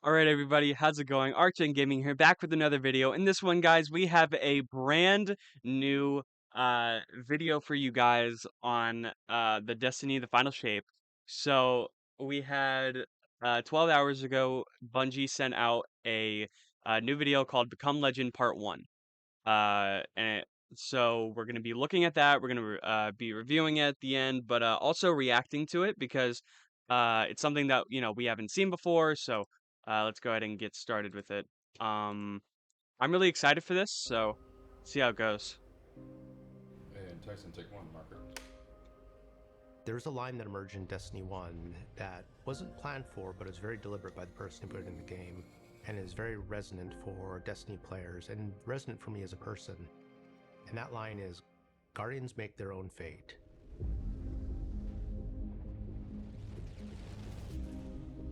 All right, everybody, how's it going? Arch Gaming here, back with another video. In this one, guys, we have a brand new video for you guys on the Destiny: The Final Shape. So we had 12 hours ago, Bungie sent out a new video called "Become Legend Part 1." So we're gonna be looking at that. We're gonna be reviewing it at the end, but also reacting to it because it's something that we haven't seen before. So let's go ahead and get started with it. Um, I'm really excited for this, so see how it goes. And Tyson, take one, marker. There's a line that emerged in Destiny 1 that wasn't planned for, but is very deliberate by the person who put it in the game, and is very resonant for Destiny players, and resonant for me as a person. And that line is, Guardians make their own fate.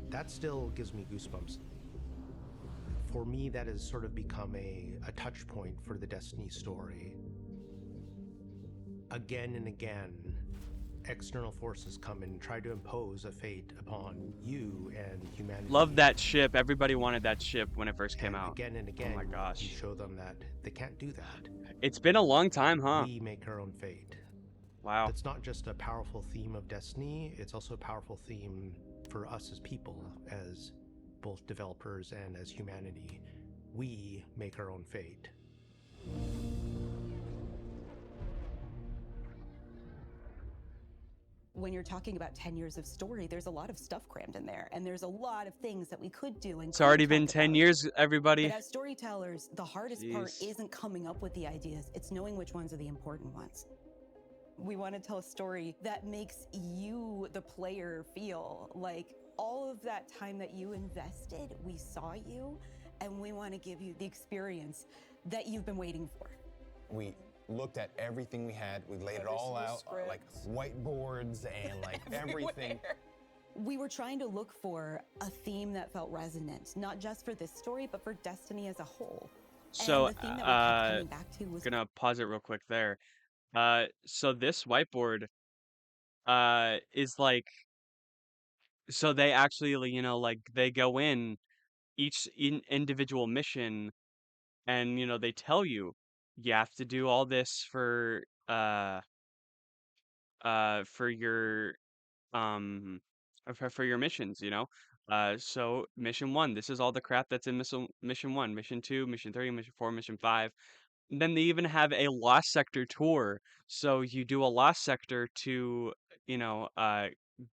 That still gives me goosebumps. For me, that has sort of become a touch point for the Destiny story. Again and again, external forces come and try to impose a fate upon you and Love humanity. that ship. Everybody wanted that ship when it first came out. And Oh my again, you gosh. show them that they can't do that. It's been a long time, huh? We make our own fate. Wow. That's not just a powerful theme of Destiny, it's also a powerful theme for us as people, as both developers and as humanity. We make our own fate. When you're talking about 10 years of story, there's a lot of stuff crammed in there, and there's a lot of things that we could do and It's could already been talk 10 about. years, But everybody. as storytellers, the hardest part Jeez. isn't coming up with the ideas, it's knowing which ones are the important ones. We want to tell a story that makes you, the player, feel like all of that time that you invested, we saw you, and we want to give you the experience that you've been waiting for. We looked at everything we had, we laid it all out, like whiteboards and like everything. We were trying to look for a theme that felt resonant, not just for this story, but for Destiny as a whole. So, And the theme that we kept coming back to was gonna pause it real quick there. So this whiteboard, is like, so they actually, like, like they go in each individual mission and, they tell you, you have to do all this for your, um, for your missions, so mission 1, this is all the crap that's in mission 1, mission 2, mission 3, mission 4, mission 5. Then they even have a Lost Sector tour. So you do a Lost Sector to, you know, uh,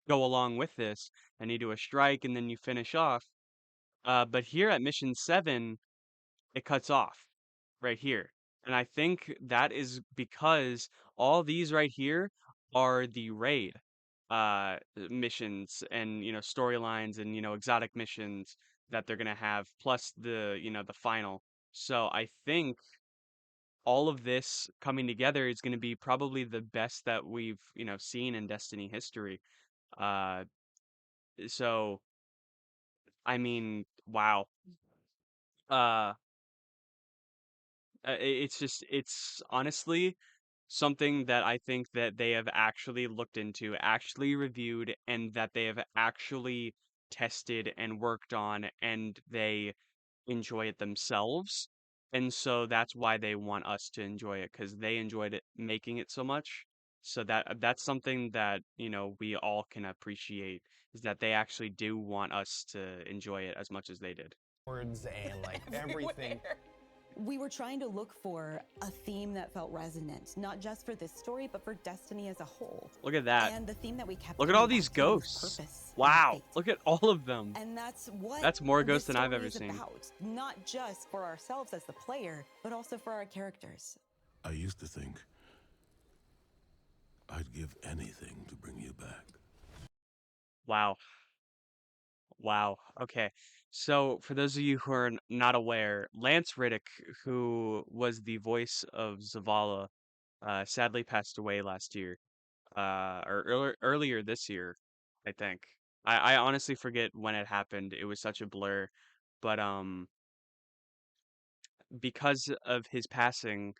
go along with this, and you do a strike, and then you finish off. But here at Mission 7, it cuts off right here. And I think that is because all these right here are the raid missions and, storylines and, exotic missions that they're gonna have, plus the final. So I think all of this coming together is going to be probably the best that we've seen in Destiny history. Uh, so I mean, wow. Uh, it's honestly something that I think that they have actually looked into, actually reviewed, and that they have actually tested and worked on, and they enjoy it themselves. And so that's why they want us to enjoy it, because they enjoyed it making it so much. So that's something that, we all can appreciate, is that they actually do want us to enjoy it as much as they did. Words and like everything. we were trying to look for a theme that felt resonant, not just for this story, but for Destiny as a whole. Look at that. And the theme that we kept Look at all coming these back to was ghosts. purpose and Wow. fate. Look at all of them. And that's what That's more this ghosts than I've story ever is seen. about, not just for ourselves as the player, but also for our characters. I used to think I'd give anything to bring you back. Wow. Wow. Okay. So, for those of you who are not aware, Lance Riddick, who was the voice of Zavala, sadly passed away last year, or earlier this year, I think. I honestly forget when it happened. It was such a blur, but because of his passing,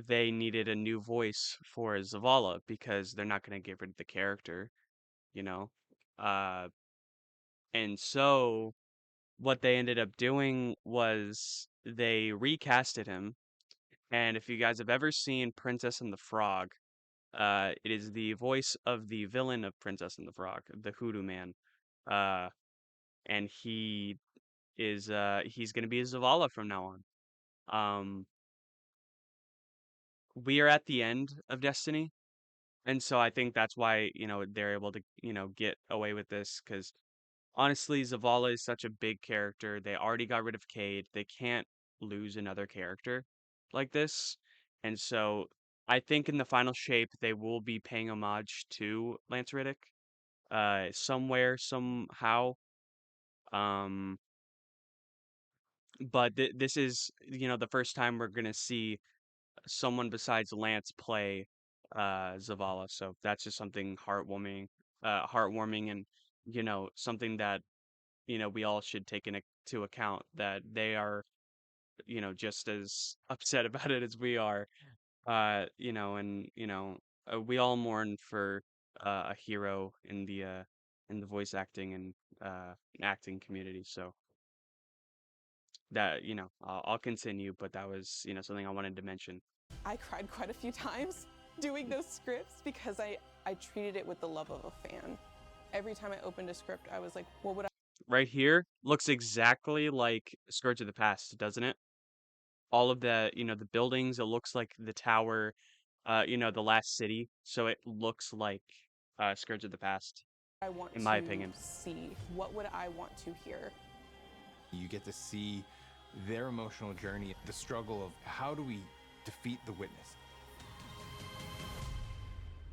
they needed a new voice for Zavala because they're not going to get rid of the character, you know. Uh, and so what they ended up doing was they recasted him. And if you guys have ever seen Princess and the Frog, it is the voice of the villain of Princess and the Frog, the Hoodoo Man. Uh, and he's gonna be a Zavala from now on. We are at the end of Destiny, and so I think that's why, they're able to, get away with this, because honestly, Zavala is such a big character. They already got rid of Cade. They can't lose another character like this. And so I think in the final shape, they will be paying homage to Lance Riddick, somewhere, somehow. Um, but this is, the first time we're gonna see someone besides Lance play Zavala. So that's just something heartwarming, and something that we all should take into account, that they are just as upset about it as we are. And we all mourn for a hero in the voice acting and acting community. So that I'll continue, but that was something I wanted to mention. I cried quite a few times doing those scripts because I treated it with the love of a fan. Every time I opened a script, I was like, what would I Right here looks exactly like Scourge of the Past, doesn't it? All of the buildings, it looks like the tower, the last city. So it looks like Scourge of the Past, want in to my opinion. see? What would I want to hear? You get to see their emotional journey, the struggle of how do we defeat the Witness.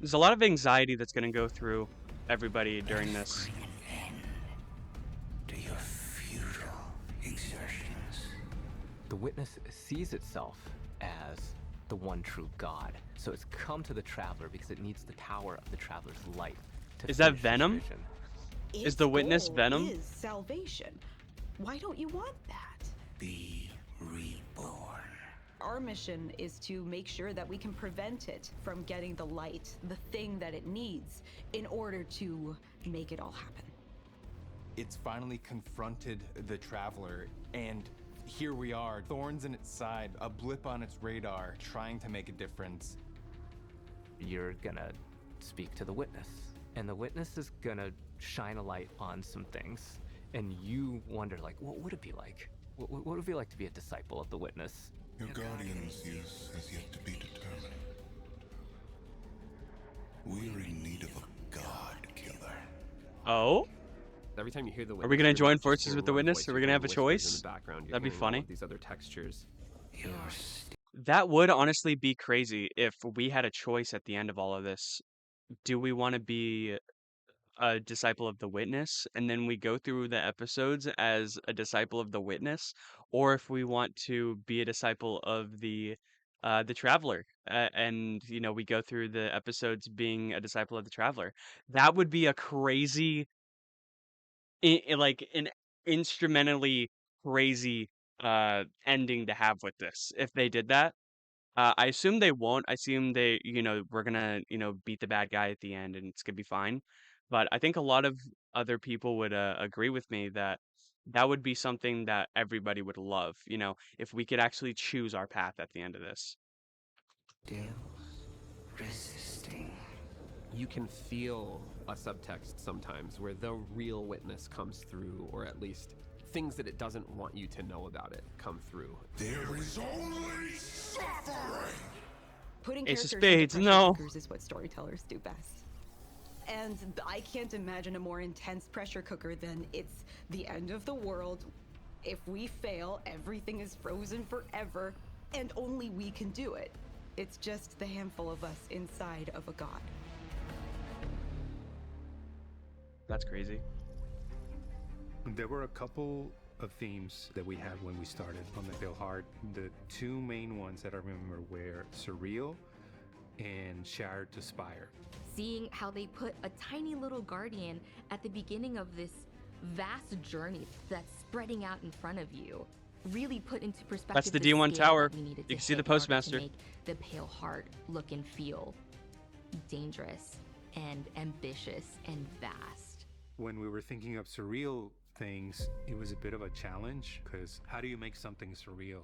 There's a lot of anxiety that's going to go through everybody during this. To your futile exertions. The Witness sees itself as the one true God, so it's come to the Traveler because it needs the power of the Traveler's light to Is that finish its Venom? mission. Is the Witness goal Venom? Is salvation. Why don't you want that? Be reborn. Our mission is to make sure that we can prevent it from getting the light, the thing that it needs, in order to make it all happen. It's finally confronted the Traveler, and here we are, thorns in its side, a blip on its radar, trying to make a difference. You're gonna speak to the Witness, and the Witness is gonna shine a light on some things, and you wonder, like, what would it be like? What would it be like to be a disciple of the Witness? Your Guardian's use has yet to be determined. We're in need of a god killer. Oh? Every time you hear the Witness, Are we gonna you're join not just forces hearing with the one Witness? voice, Are we you're gonna have a hearing whispers choice? in the background. You're That'd be hearing all funny. of these other textures. That would honestly be crazy if we had a choice at the end of all of this. Do we want to be a disciple of the Witness, and then we go through the episodes as a disciple of the Witness, or if we want to be a disciple of the Traveler, and we go through the episodes being a disciple of the Traveler? That would be a crazy, like an instrumentally crazy ending to have with this if they did that. I assume they won't. I assume we're gonna, beat the bad guy at the end and it's gonna be fine. But I think a lot of other people would agree with me that that would be something that everybody would love, if we could actually choose our path at the end of this. Resisting. You can feel a subtext sometimes where the real Witness comes through, or at least things that it doesn't want you to know about it come through. There is only suffering! Putting Ace of characters Spades, into pressure no. cookers is what storytellers do best. And I can't imagine a more intense pressure cooker than it's the end of the world. If we fail, everything is frozen forever, and only we can do it. It's just the handful of us inside of a god. That's crazy. There were a couple of themes that we had when we started on the Bill Hard. The two main ones that I remember were surreal and shattered to spire. Seeing how they put a tiny little guardian at the beginning of this vast journey that's spreading out in front of you really put into perspective. That's the D1 scale tower. that we needed You to can see the hit in order to postmaster. make the Pale Heart look and feel dangerous and ambitious and vast. When we were thinking of surreal, things, it was a bit of a challenge, because how do you make something surreal?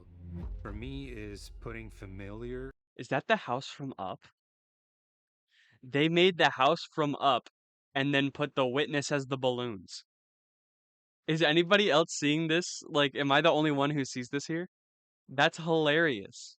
For me, is putting familiar. Is that the house from Up? They made the house from Up and then put the witness as the balloons. Is anybody else seeing this? Like, am I the only one who sees this here? That's hilarious.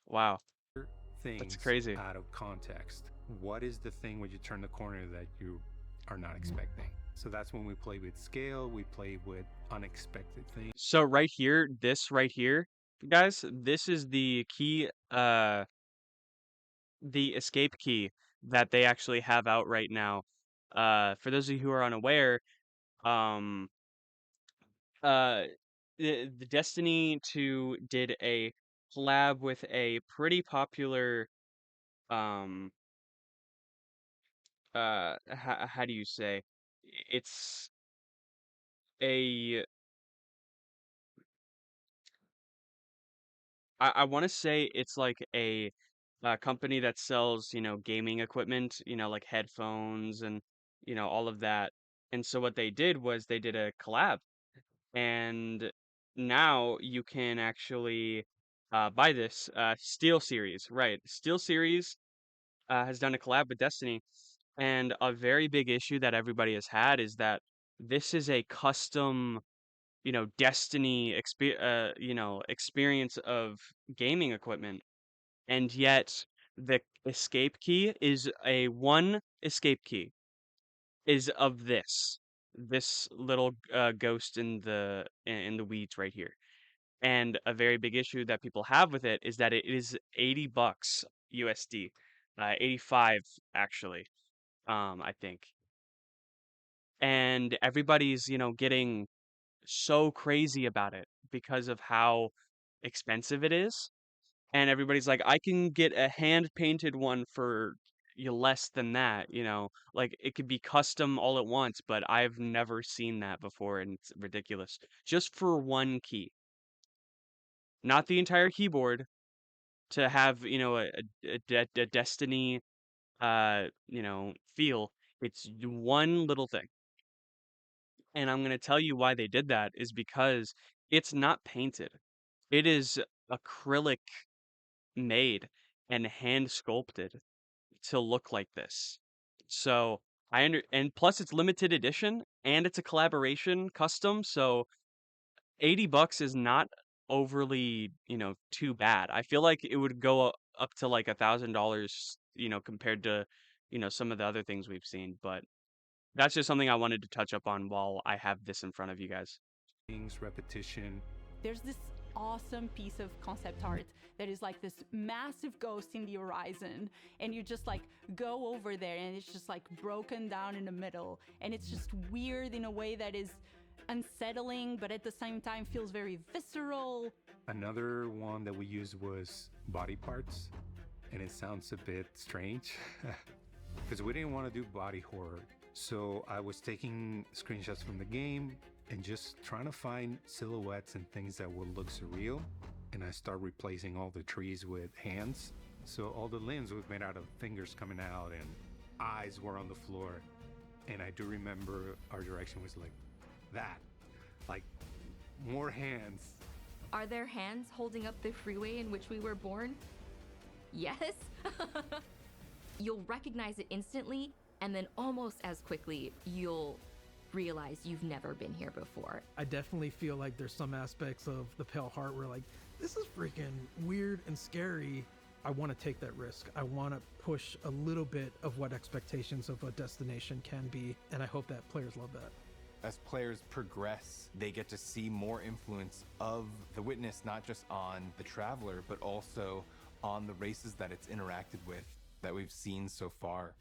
Wow. That's Things crazy. out of context. What is the thing when you turn the corner that you are not expecting? So that's when we play with scale, we play with unexpected things. So right here, this right here, guys, this is the key, the escape key that they actually have out right now. For those of you who are unaware, um, the Destiny 2 did a collab with a pretty popular, um, how do you say? It's a, I want to say it's like a company that sells, gaming equipment, like headphones and, all of that. And so what they did was they did a collab, and now you can actually buy this Steel Series, right? Steel Series has done a collab with Destiny, and a very big issue that everybody has had is that this is a custom, Destiny experience of gaming equipment, and yet the escape key is a one escape key is of this little ghost in the weeds right here. And a very big issue that people have with it is that it is $80 USD, 85 actually, I think. And everybody's, getting so crazy about it because of how expensive it is. And everybody's like, I can get a hand painted one for less than that, like it could be custom all at once, but I've never seen that before, and it's ridiculous. Just for one key, not the entire keyboard, to have, a Destiny, feel. It's one little thing. And I'm going to tell you why they did that is because it's not painted. It is acrylic made and hand sculpted to look like this. So and plus it's limited edition and it's a collaboration custom, so $80 is not overly, too bad. I feel like it would go up to like $1,000, compared to, some of the other things we've seen, but that's just something I wanted to touch up on while I have this in front of you guys. Things, repetition. There's this awesome piece of concept art that is like this massive ghost in the horizon, and you just like go over there and it's just like broken down in the middle, and it's just weird in a way that is unsettling but at the same time feels very visceral. Another one that we used was body parts, and it sounds a bit strange because we didn't want to do body horror. So I was taking screenshots from the game and just trying to find silhouettes and things that would look surreal. And I start replacing all the trees with hands. So all the limbs were made out of fingers coming out and eyes were on the floor. And I do remember our direction was like that, like more hands. Are there hands holding up the freeway in which we were born? Yes. You'll recognize it instantly, and then almost as quickly, you'll realize you've never been here before. I definitely feel like there's some aspects of the Pale Heart where like, this is freaking weird and scary. I want to take that risk. I want to push a little bit of what expectations of a destination can be, and I hope that players love that. As players progress, they get to see more influence of the Witness, not just on the Traveler, but also on the races that it's interacted with that we've seen so far.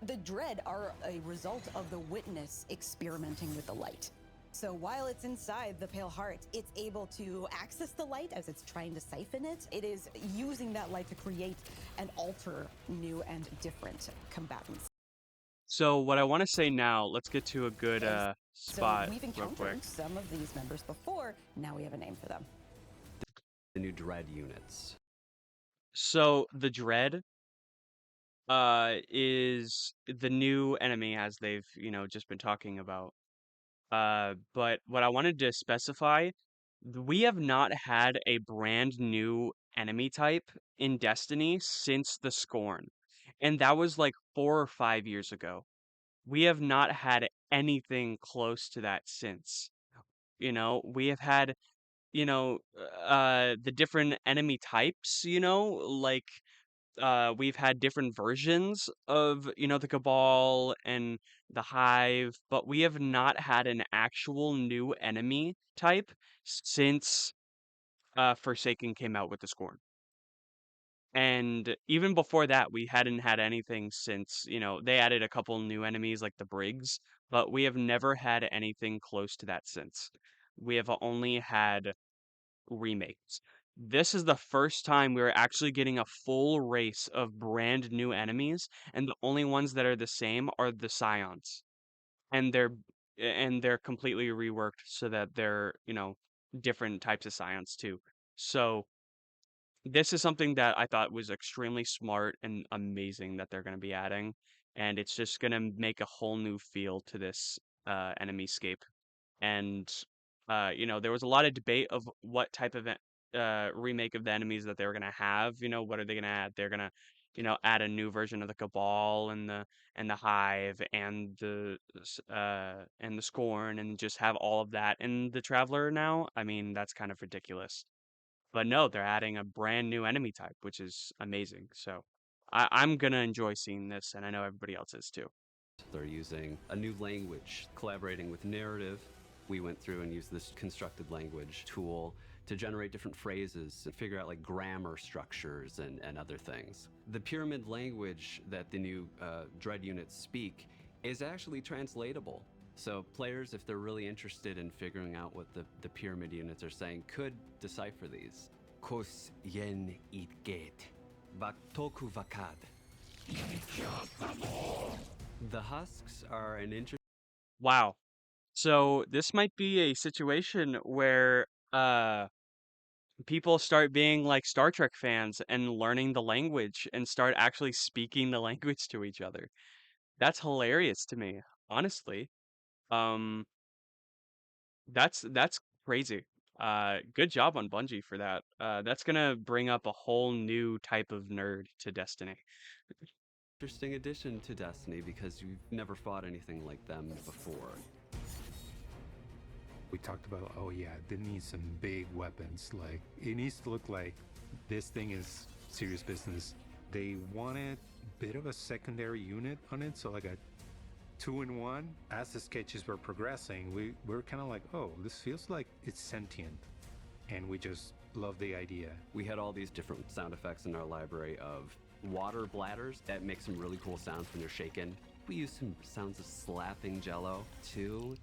The Dread are a result of the Witness experimenting with the light. So while it's inside the Pale Heart, it's able to access the light as it's trying to siphon it. It is using that light to create and alter new and different combatants. So what I want to say now, let's get to a good spot So we've real quick. encountered some of these members before. Now we have a name for them. The new Dread units. So the Dread is the new enemy as they've, just been talking about. But what I wanted to specify, we have not had a brand new enemy type in Destiny since the Scorn. And that was like 4 or 5 years ago. We have not had anything close to that since. We have had, the different enemy types, like we've had different versions of, the Cabal and the Hive, but we have not had an actual new enemy type since Forsaken came out with the Scorn. And even before that, we hadn't had anything since, they added a couple new enemies like the Briggs, but we have never had anything close to that since. We have only had remakes. This is the first time we're actually getting a full race of brand new enemies, and the only ones that are the same are the Scions. And they're completely reworked so that they're, different types of Scions too. So this is something that I thought was extremely smart and amazing that they're going to be adding, and it's just going to make a whole new feel to this enemy scape. And there was a lot of debate of what type of remake of the enemies that they were gonna have. What are they gonna add? They're gonna, add a new version of the Cabal and the Hive and the Scorn, and just have all of that in the Traveler now. I mean, that's kind of ridiculous. But no, they're adding a brand new enemy type, which is amazing. So I'm gonna enjoy seeing this, and I know everybody else is too. They're using a new language, collaborating with narrative. We went through and used this constructed language tool to generate different phrases and figure out like grammar structures and other things. The pyramid language that the new Dread units speak is actually translatable. So players, if they're really interested in figuring out what the pyramid units are saying, could decipher these. Kos yen itget, baktoku vakad. The husks are an interesting. Wow. So this might be a situation where people start being like Star Trek fans and learning the language and start actually speaking the language to each other. That's hilarious to me, honestly. Um that's crazy. Good job on Bungie for that. That's gonna bring up a whole new type of nerd to Destiny. Interesting addition to Destiny because you've never fought anything like them before. We talked about, oh yeah, they need some big weapons. Like, it needs to look like this thing is serious business. They wanted a bit of a secondary unit on it, so like a 2-in-1. As the sketches were progressing, we were kind of like, oh, this feels like it's sentient. And we just love the idea. We had all these different sound effects in our library of water bladders that make some really cool sounds when you're shaken. We used some sounds of slapping jello too.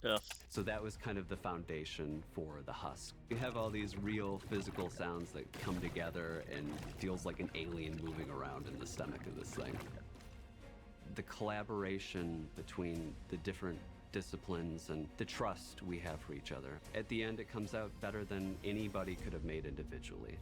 Ugh. So that was kind of the foundation for the husk. You have all these real physical sounds that come together and feels like an alien moving around in the stomach of this thing. The collaboration between the different disciplines and the trust we have for each other. At the end, it comes out better than anybody could have made individually.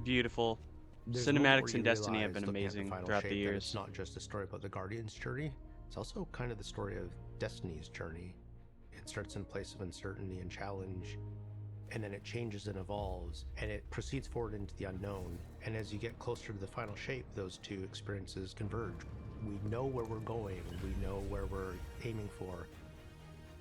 Beautiful. There's Cinematics in Destiny have been amazing throughout the years. It's not just a story about the Guardian's journey, it's also kind of the story of Destiny's journey. It starts in a place of uncertainty and challenge, and then it changes and evolves, and it proceeds forward into the unknown. And as you get closer to the final shape, those two experiences converge. We know where we're going, we know where we're aiming for.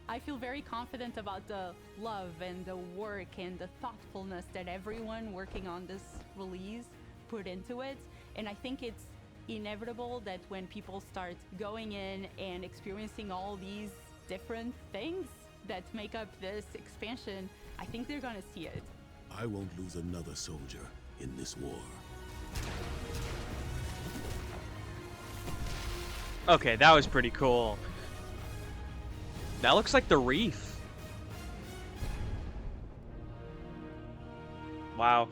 I feel very confident about the love and the work and the thoughtfulness that everyone working on this release put into it. And I think it's inevitable that when people start going in and experiencing all these different things that make up this expansion, I think they're gonna see it. I won't lose another soldier in this war. Okay, that was pretty cool. That looks like the Reef. Wow.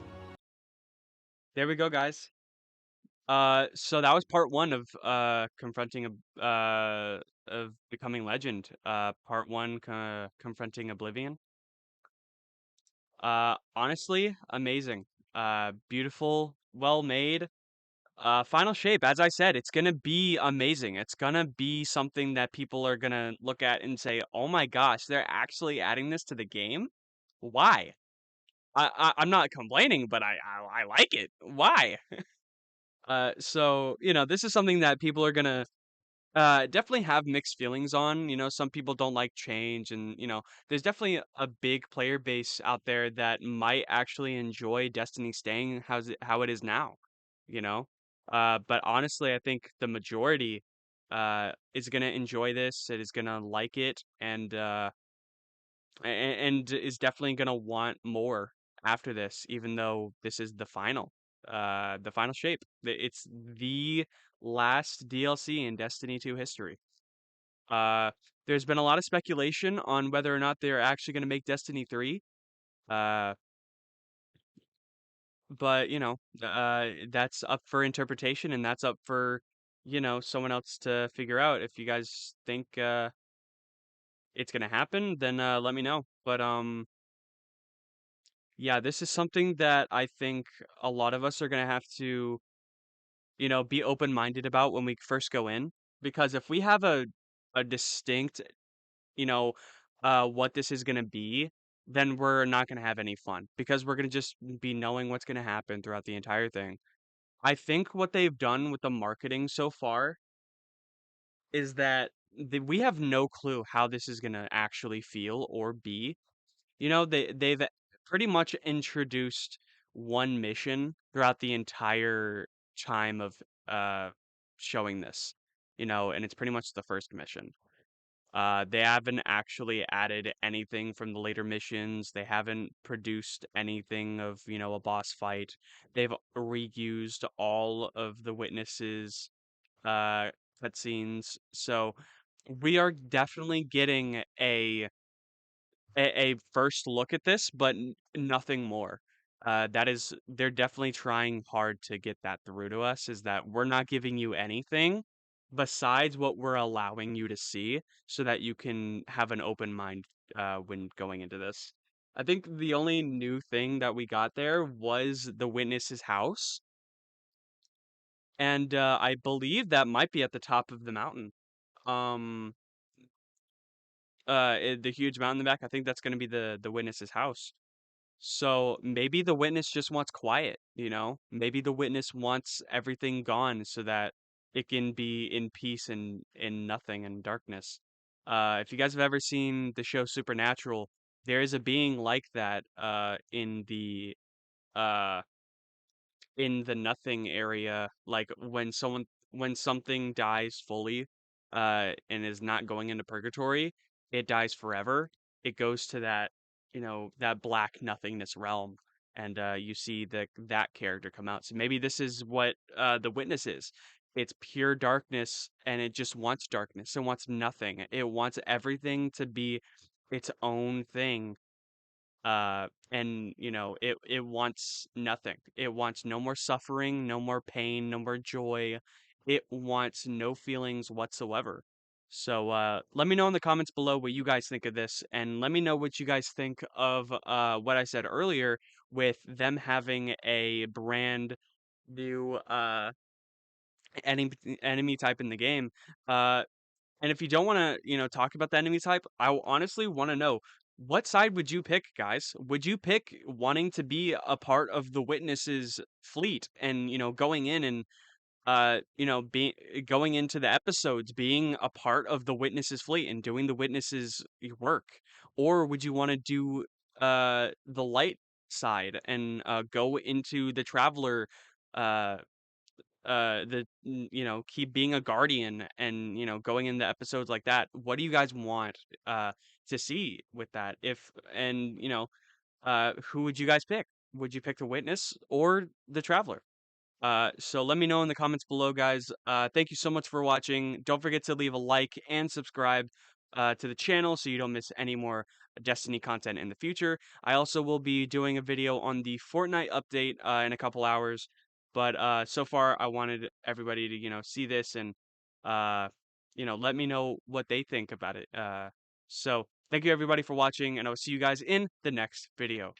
There we go, guys. So that was part one of confronting of becoming legend. Part one confronting Oblivion. Honestly, amazing. Beautiful, well made. Final shape, as I said, it's gonna be amazing. It's gonna be something that people are gonna look at and say, "Oh my gosh, they're actually adding this to the game? Why?" I'm not complaining, but I like it. Why? So, this is something that people are gonna definitely have mixed feelings on. Some people don't like change, and there's definitely a big player base out there that might actually enjoy Destiny staying how it is now. You know, but honestly, I think the majority is gonna enjoy this. It is gonna like it, and is definitely gonna want more after this, even though this is the final shape. It's the last DLC in Destiny 2 history. Uh, there's been a lot of speculation on whether or not they're actually gonna make Destiny 3. Uh, but that's up for interpretation, and that's up for someone else to figure out. If you guys think it's gonna happen, then let me know. But yeah, this is something that I think a lot of us are gonna have to, be open-minded about when we first go in. Because if we have a distinct, you know, what this is gonna be, then we're not gonna have any fun because we're gonna just be knowing what's gonna happen throughout the entire thing. I think what they've done with the marketing so far is that we have no clue how this is gonna actually feel or be. They've pretty much introduced one mission throughout the entire time of uh showing this, and it's pretty much the first mission. They haven't actually added anything from the later missions. They haven't produced anything of, a boss fight. They've reused all of the witnesses uh cutscenes. So we are definitely getting a first look at this, but nothing more. They're definitely trying hard to get that through to us, is that we're not giving you anything besides what we're allowing you to see, so that you can have an open mind when going into this. I think the only new thing that we got there was the witness's house, and I believe that might be at the top of the mountain. Um, the huge mountain in the back. I think that's going to be the witness's house. So maybe the witness just wants quiet, Maybe the witness wants everything gone so that it can be in peace and in nothing and darkness. If you guys have ever seen the show Supernatural, there is a being like that uh in the nothing area, like when something dies fully and is not going into purgatory, it dies forever. It goes to that black nothingness realm, and you see that character come out. So maybe this is what the witness is. It's pure darkness, and it just wants darkness. It wants nothing. It wants everything to be its own thing, and it wants nothing. It wants no more suffering, no more pain, no more joy. It wants no feelings whatsoever. So let me know in the comments below what you guys think of this, and let me know what you guys think of what I said earlier with them having a brand new enemy enemy type in the game. And if you don't want to, talk about the enemy type, honestly want to know, what side would you pick, guys? Would you pick wanting to be a part of the Witness's fleet and, going in and, being going into the episodes, being a part of the Witness's fleet and doing the Witness's work? Or would you want to do the light side and go into the Traveler uh keep being a guardian and going into episodes like that? What do you guys want to see with that? If and who would you guys pick? Would you pick the witness or the traveler? So let me know in the comments below, guys. Thank you so much for watching. Don't forget to leave a like and subscribe to the channel so you don't miss any more Destiny content in the future. I also will be doing a video on the Fortnite update in a couple hours. But so far, I wanted everybody to, see this and, let me know what they think about it. So thank you everybody for watching, and I'll see you guys in the next video.